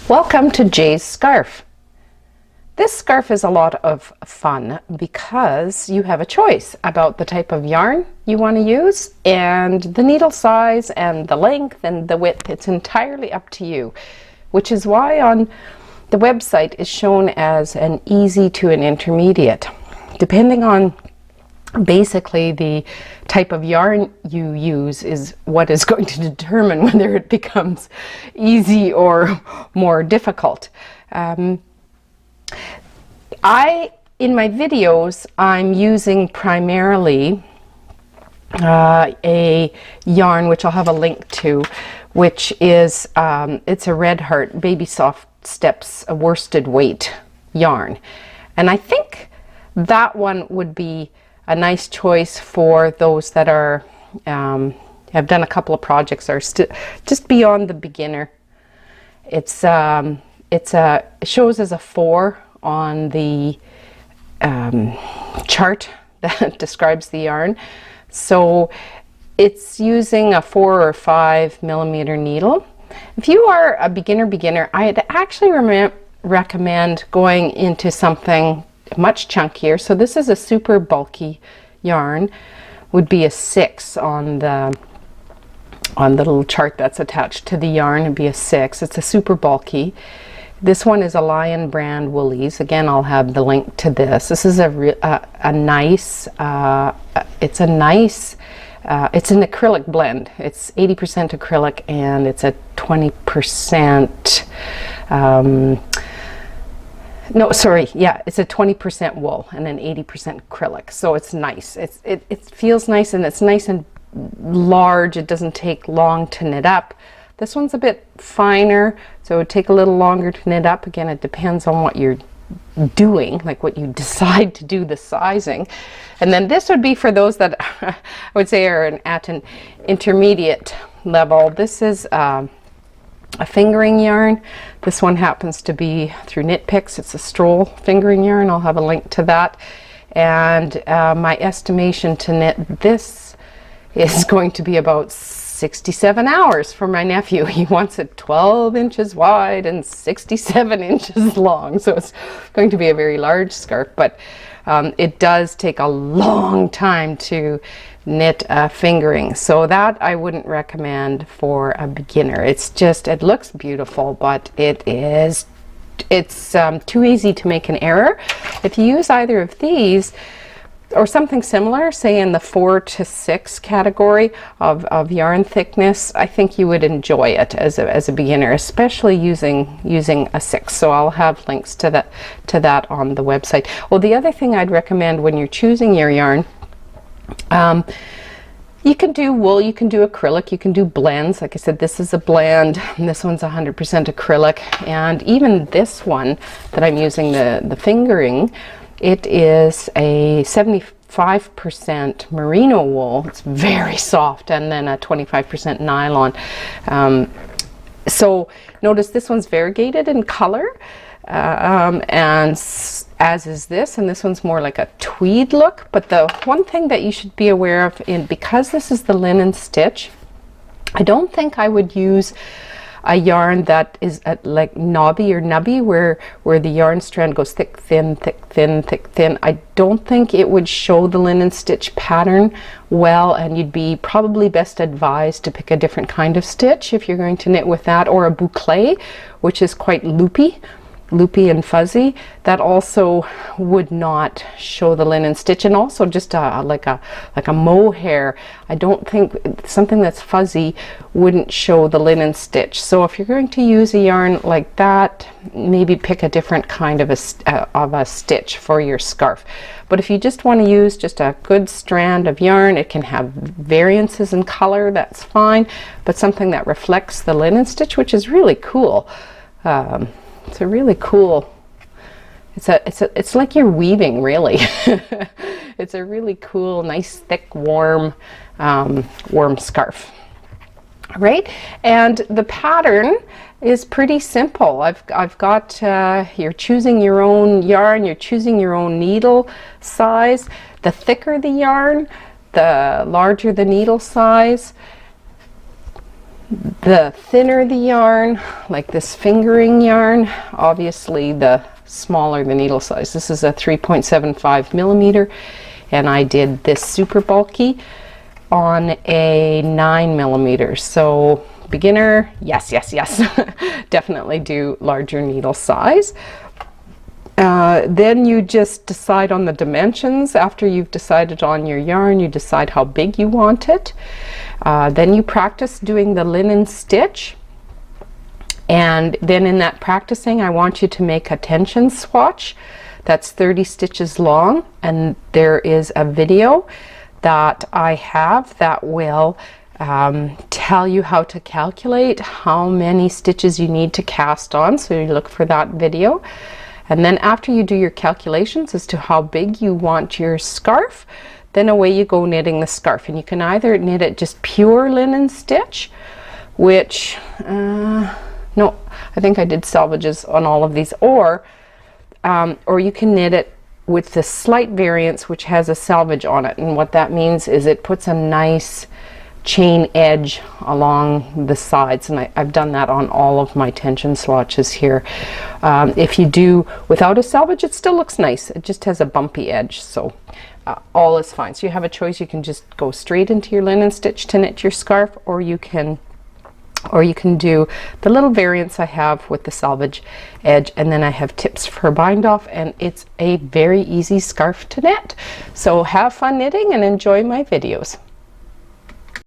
Welcome to Jay's Scarf. This scarf is a lot of fun because you have a choice about the type of yarn you want to use and the needle size and the length and the width. It's entirely up to you, which is why on the website is shown as an easy to an intermediate. Depending on basically the type of yarn you use is what is going to determine whether it becomes easy or more difficult. In my videos, I'm using primarily a yarn which I'll have a link to, which is it's a Red Heart Baby Soft Steps a worsted weight yarn, and I think that one would be a nice choice for those that are have done a couple of projects, are just beyond the beginner. It shows as a 4 on the chart that describes the yarn, so it's using a 4 or 5 millimeter needle. If you are a beginner, I'd actually recommend going into something much chunkier. So this is a super bulky yarn, would be a 6 on the little chart that's attached to the yarn. It'd be a 6. It's a super bulky. This one is a Lion brand Woolies. Again, I'll have the link to this. This is a nice it's an acrylic blend. It's 80% acrylic and it's a 20% no, sorry, yeah, it's a 20% wool and an 80% acrylic. So it's nice. It feels nice, and it's nice and large. It doesn't take long to knit up. This one's a bit finer, so it would take a little longer to knit up. Again, it depends on what you're doing, like what you decide to do, the sizing. And then this would be for those that I would say are at an intermediate level. This is a fingering yarn. This one happens to be through Knit Picks. It's a Stroll fingering yarn. I'll have a link to that. And my estimation to knit this is going to be about 67 hours for my nephew. He wants it 12 inches wide and 67 inches long. So it's going to be a very large scarf, but it does take a long time to knit fingering, so that I wouldn't recommend for a beginner. It's just, it looks beautiful, but it's too easy to make an error. If you use either of these or something similar, say in the 4 to 6 category of yarn thickness, I think you would enjoy it as a beginner, especially using a 6. So I'll have links to that on the website. Well, the other thing I'd recommend when you're choosing your yarn, you can do wool, you can do acrylic, you can do blends. Like I said, this is a blend, and this one's 100% acrylic, and even this one that I'm using, the fingering, it is a 75% merino wool. It's very soft, and then a 25% nylon. So notice this one's variegated in color, and as is this, and this one's more like a tweed look. But the one thing that you should be aware of, because this is the linen stitch, I don't think I would use a yarn that is like knobby or nubby, where the yarn strand goes thick, thin, thick, thin, thick, thin. I don't think it would show the linen stitch pattern well, and you'd be probably best advised to pick a different kind of stitch if you're going to knit with that, or a boucle, which is quite loopy and fuzzy. That also would not show the linen stitch, and also just like a mohair. I don't think something that's fuzzy wouldn't show the linen stitch. So if you're going to use a yarn like that, maybe pick a different kind of a stitch for your scarf. But if you just want to use just a good strand of yarn, it can have variances in color, that's fine, but something that reflects the linen stitch, which is really cool. It's a really cool, it's like you're weaving, really. It's a really cool, nice, thick, warm scarf. Right? And the pattern is pretty simple. I've got, you're choosing your own yarn, you're choosing your own needle size. The thicker the yarn, the larger the needle size. The thinner the yarn, like this fingering yarn, obviously the smaller the needle size. This is a 3.75 millimeter, and I did this super bulky on a 9 millimeter. So beginner, yes, yes, yes. Definitely do larger needle size. Then you just decide on the dimensions. After you've decided on your yarn, you decide how big you want it. Then you practice doing the linen stitch. And then in that practicing, I want you to make a tension swatch that's 30 stitches long. And there is a video that I have that will tell you how to calculate how many stitches you need to cast on. So you look for that video. And then after you do your calculations as to how big you want your scarf, then away you go knitting the scarf. And you can either knit it just pure linen stitch, which, no, I think I did salvages on all of these, or you can knit it with the slight variance which has a selvage on it. And what that means is it puts a nice chain edge along the sides, and I've done that on all of my tension swatches here. If you do without a selvage, it still looks nice. It just has a bumpy edge, so all is fine. So you have a choice. You can just go straight into your linen stitch to knit your scarf, or you can do the little variants I have with the selvage edge, and then I have tips for bind off, and it's a very easy scarf to knit. So have fun knitting and enjoy my videos.